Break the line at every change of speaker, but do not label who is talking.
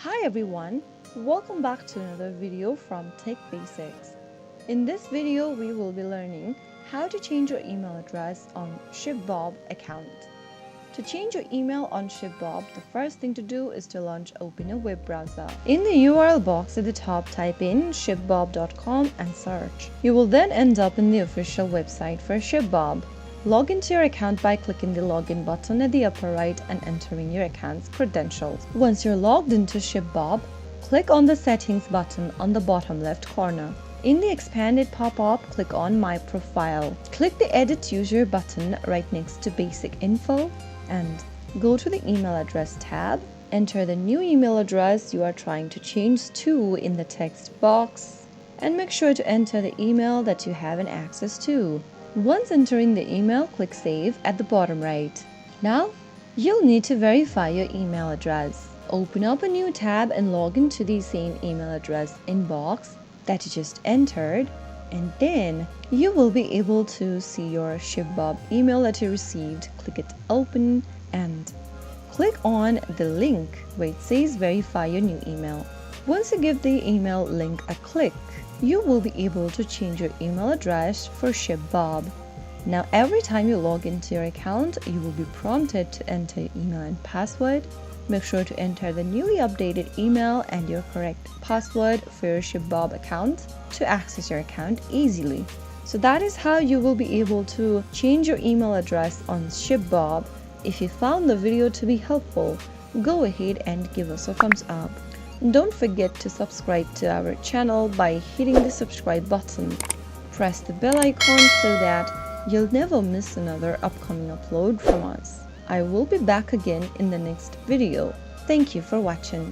Hi everyone, welcome back to another video from Tech Basics. In this video, we will be learning how to change your email address on ShipBob account. To change your email on ShipBob, the first thing to do is to open a web browser. In the URL box at the top, type in shipbob.com and search. You will then end up in the official website for ShipBob. Log into your account by clicking the login button at the upper right and entering your account's credentials. Once you're logged into ShipBob, click on the settings button on the bottom left corner. In the expanded pop-up, click on My Profile. Click the Edit User button right next to Basic Info and go to the Email Address tab. Enter the new email address you are trying to change to in the text box and make sure to enter the email that you have access to. Once entering the email, click Save at the bottom right. Now, you'll need to verify your email address. Open up a new tab and log into the same email address inbox that you just entered, and then you will be able to see your ShipBob email that you received. Click it Open and click on the link where it says Verify your new email. Once you give the email link a click, you will be able to change your email address for ShipBob. Now, every time you log into your account, you will be prompted to enter your email and password. Make sure to enter the newly updated email and your correct password for your ShipBob account to access your account easily. So that is how you will be able to change your email address on ShipBob. If you found the video to be helpful, go ahead and give us a thumbs up. Don't forget to subscribe to our channel by hitting the subscribe button. Press the bell icon so that you'll never miss another upcoming upload from us. I will be back again in the next video. Thank you for watching.